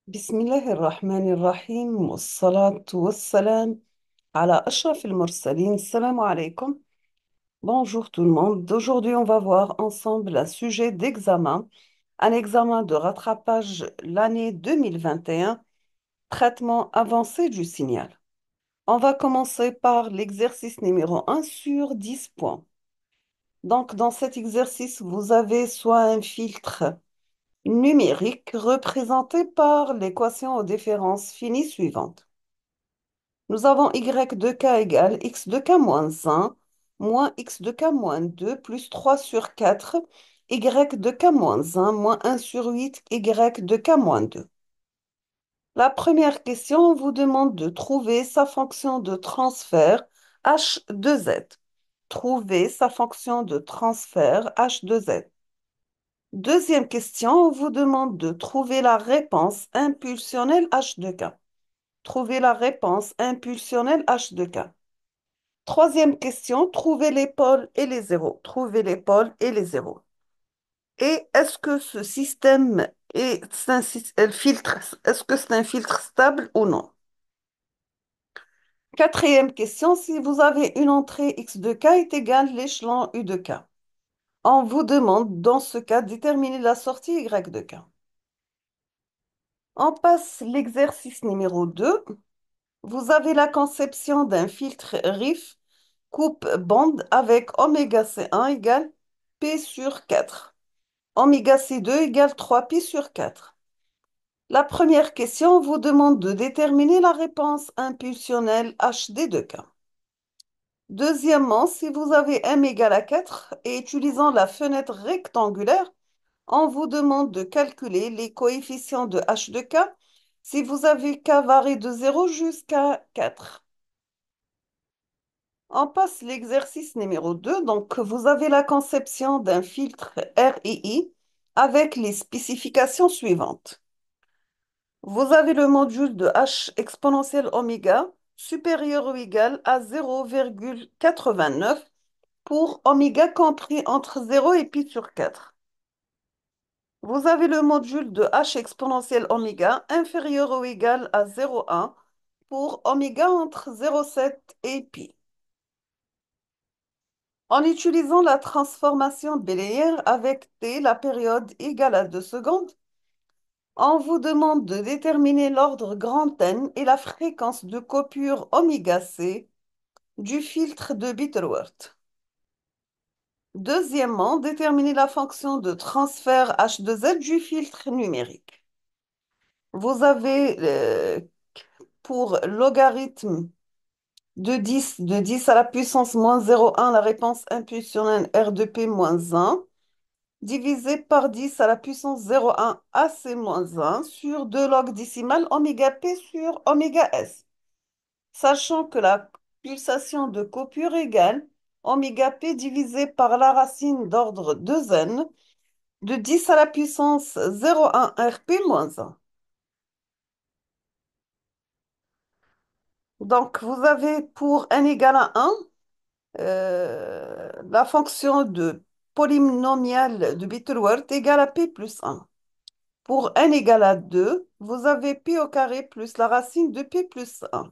بسم الله الرحمن الرحيم والصلاة والسلام على أشرف المرسلين. Salam alaikum. Bonjour tout le monde. Aujourd'hui, on va voir ensemble un sujet d'examen, un examen de rattrapage l'année 2021, traitement avancé du signal. On va commencer par l'exercice numéro 1 sur 10 points. Donc, dans cet exercice, vous avez soit un filtre numérique représenté par l'équation aux différences finies suivante. Nous avons y de k égale x de k moins 1 moins x de k moins 2 plus 3 sur 4 y de k moins 1 moins 1 sur 8 y de k moins 2. La première question vous demande de trouver sa fonction de transfert h de z. Trouver sa fonction de transfert h de z. Deuxième question, on vous demande de trouver la réponse impulsionnelle h de k. Trouver la réponse impulsionnelle h de k. Troisième question, trouver les pôles et les zéros. Trouver les pôles et les zéros. Et est-ce que ce système est un filtre, est-ce que c'est un filtre stable ou non? Quatrième question, si vous avez une entrée x de k est égale l'échelon u de k. On vous demande dans ce cas de déterminer la sortie y de k. On passe l'exercice numéro 2. Vous avez la conception d'un filtre RIF coupe-bande avec oméga C1 égale P sur 4. Oméga C2 égale 3pi sur 4. La première question vous demande de déterminer la réponse impulsionnelle HD de K. Deuxièmement, si vous avez m égale à 4 et utilisant la fenêtre rectangulaire, on vous demande de calculer les coefficients de h de k si vous avez k varie de 0 jusqu'à 4. On passe l'exercice numéro 2. Donc, vous avez la conception d'un filtre RII avec les spécifications suivantes. Vous avez le module de h exponentielle oméga supérieur ou égal à 0,89 pour oméga compris entre 0 et pi sur 4. Vous avez le module de h exponentielle oméga inférieur ou égal à 0,1 pour oméga entre 0,7 et pi. En utilisant la transformation Bélier avec t, la période égale à 2 secondes, on vous demande de déterminer l'ordre grand N et la fréquence de coupure oméga C du filtre de Butterworth. Deuxièmement, déterminer la fonction de transfert h de z du filtre numérique. Vous avez pour logarithme de 10 à la puissance moins 0,1 la réponse impulsionnelle R de P moins 1 divisé par 10 à la puissance 0,1 AC-1 sur 2 log décimal oméga P sur oméga S, sachant que la pulsation de coupure égale oméga P divisé par la racine d'ordre 2n de 10 à la puissance 0,1 RP moins 1. Donc, vous avez pour n égale à 1, la fonction de polynomial de Butterworth égale à P plus 1. Pour n égale à 2, vous avez p au carré plus la racine de p plus 1.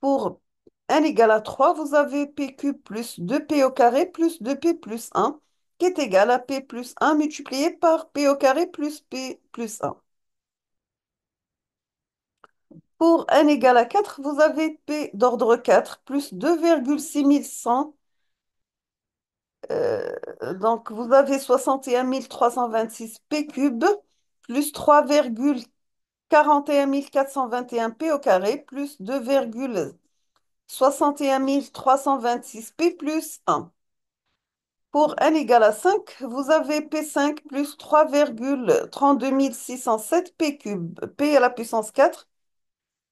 Pour n égale à 3, vous avez p cube plus 2p au carré plus 2p plus 1, qui est égal à p plus 1 multiplié par p au carré plus p plus 1. Pour n égale à 4, vous avez p d'ordre 4 plus 2,6100. euh, donc, vous avez 61 326 p cube plus 3,41 421 p au carré plus 2,61 326 p plus 1. Pour n égale à 5, vous avez P5 plus 3,32 607 p cube, p à la puissance 4,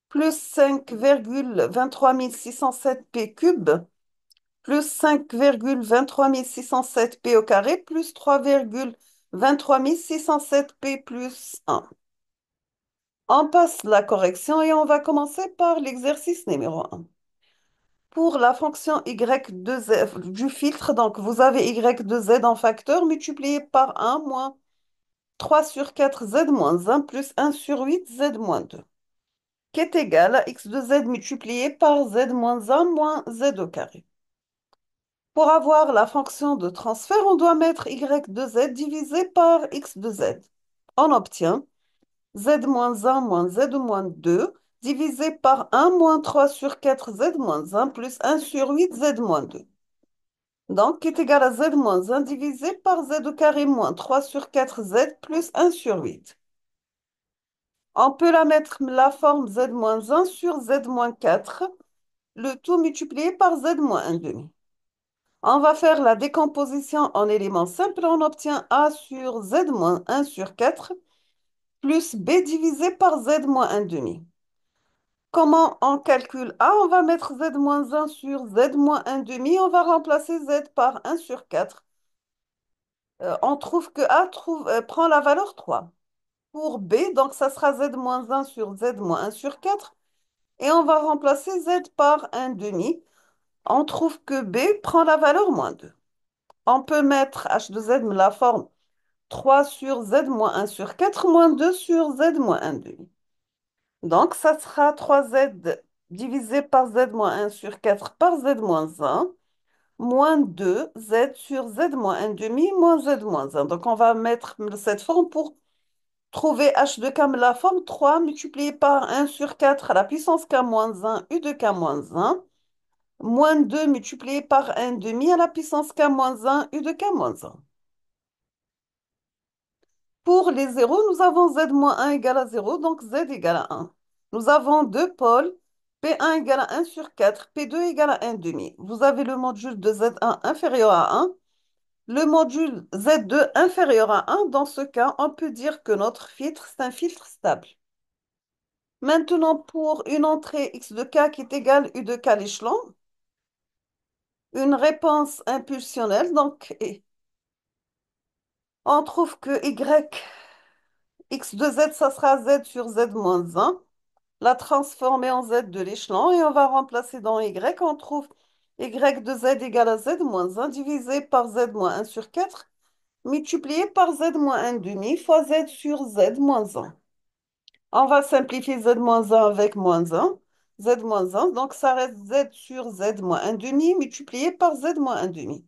plus 5,23 607 p cube, plus 5,23 607 p au carré, plus 3,23 607 p plus 1. On passe la correction et on va commencer par l'exercice numéro 1. Pour la fonction y de z du filtre, donc vous avez y de z en facteur multiplié par 1 moins 3 sur 4 z moins 1 plus 1 sur 8 z moins 2, qui est égal à x de z multiplié par z moins 1 moins z au carré. Pour avoir la fonction de transfert, on doit mettre y de z divisé par x de z. On obtient z moins 1 moins z moins 2 divisé par 1 moins 3 sur 4 z moins 1 plus 1 sur 8 z moins 2. Donc, qui est égal à z moins 1 divisé par z au carré moins 3 sur 4 z plus 1 sur 8. On peut la mettre la forme z moins 1 sur z moins 4, le tout multiplié par z moins 1 demi. On va faire la décomposition en éléments simples. On obtient a sur z moins 1 sur 4 plus b divisé par z moins 1 demi. Comment on calcule a? On va mettre z moins 1 sur z moins 1 demi. On va remplacer z par 1 sur 4. On trouve que a prend la valeur 3. Pour b, donc ça sera z moins 1 sur z moins 1 sur 4. Et on va remplacer z par 1 demi. On trouve que b prend la valeur moins 2. On peut mettre h de z la forme 3 sur z moins 1 sur 4 moins 2 sur z moins 1 demi. Donc, ça sera 3z divisé par z moins 1 sur 4 par z moins 1 moins 2z sur z moins 1 demi moins z moins 1. Donc, on va mettre cette forme pour trouver h de k, la forme 3 multiplié par 1 sur 4 à la puissance k moins 1 u de k moins 1 moins 2 multiplié par 1 demi à la puissance k moins 1 u de k moins 1. Pour les zéros, nous avons z-1 égale à 0, donc z égale à 1. Nous avons deux pôles, P1 égale à 1 sur 4, P2 égale à 1 demi. Vous avez le module de z1 inférieur à 1, le module z2 inférieur à 1. Dans ce cas, on peut dire que notre filtre, c'est un filtre stable. Maintenant, pour une entrée x de k qui est égale u de k l'échelon, une réponse impulsionnelle, donc on trouve que y x de z, ça sera z sur z moins 1. La transformer en z de l'échelon et on va remplacer dans y. On trouve y de z égale à z moins 1 divisé par z moins 1 sur 4 multiplié par z moins 1 demi fois z sur z moins 1. On va simplifier z moins 1 avec moins 1. Z moins 1, donc ça reste z sur z moins 1 demi multiplié par z moins 1 demi.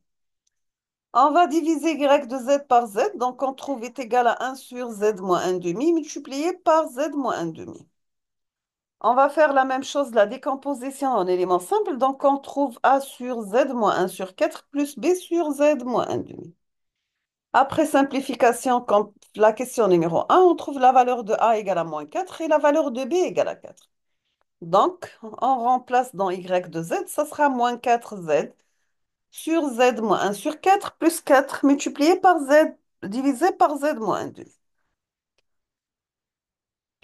On va diviser y de z par z, donc on trouve est égal à 1 sur z moins 1 demi multiplié par z moins 1 demi. On va faire la même chose, la décomposition en éléments simples. Donc, on trouve a sur z moins 1 sur 4 plus b sur z moins 1 demi. Après simplification, comme la question numéro 1, on trouve la valeur de a égale à moins 4 et la valeur de b égale à 4. Donc, on remplace dans y de z, ça sera moins 4z sur z moins 1 sur 4 plus 4 multiplié par z divisé par z moins 1 demi.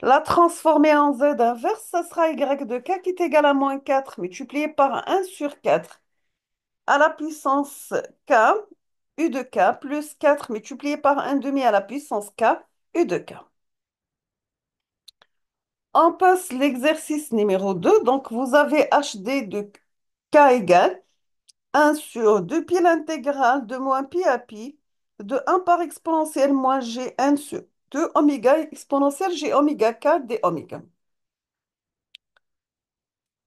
La transformer en z inverse, ça sera y de k qui est égal à moins 4 multiplié par 1 sur 4 à la puissance k, u de k, plus 4 multiplié par 1 demi à la puissance k, u de k. On passe l'exercice numéro 2. Donc, vous avez hd de k égale 1 sur 2 pi l'intégrale de moins pi à pi de 1 par exponentielle moins g n sur 2 oméga exponentielle g oméga k d oméga.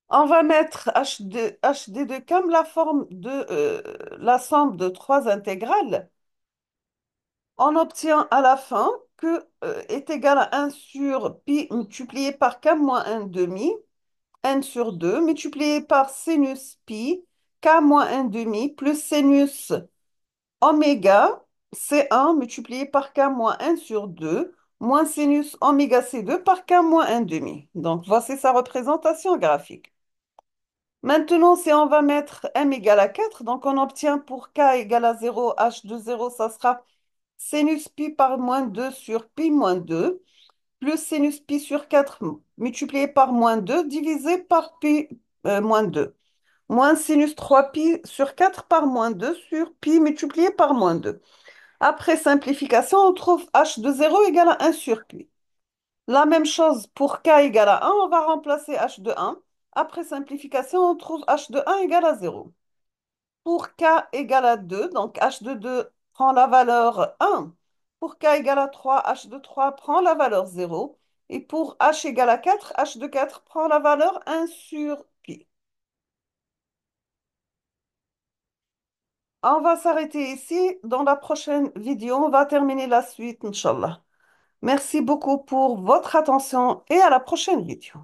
On va mettre HD de Cam la forme de la somme de trois intégrales. On obtient à la fin que est égal à 1 sur pi multiplié par k moins 1 demi, n sur 2 multiplié par sinus pi, k moins 1 demi, plus sinus oméga c1 multiplié par k moins 1 sur 2, moins sinus oméga c2 par k moins 1 demi. Donc, voici sa représentation graphique. Maintenant, si on va mettre m égale à 4, donc on obtient pour k égale à 0, h de 0, ça sera sinus pi par moins 2 sur pi moins 2, plus sinus pi sur 4 multiplié par moins 2 divisé par pi moins 2, moins sinus 3 pi sur 4 par moins 2 sur pi multiplié par moins 2. Après simplification, on trouve h de 0 égale à 1 sur pi. La même chose pour k égale à 1, on va remplacer h de 1. Après simplification, on trouve h de 1 égale à 0. Pour k égale à 2, donc h de 2 prend la valeur 1. Pour k égale à 3, h de 3 prend la valeur 0. Et pour h égale à 4, h de 4 prend la valeur 1 sur pi. On va s'arrêter ici. Dans la prochaine vidéo, on va terminer la suite, Inch'Allah. Merci beaucoup pour votre attention et à la prochaine vidéo.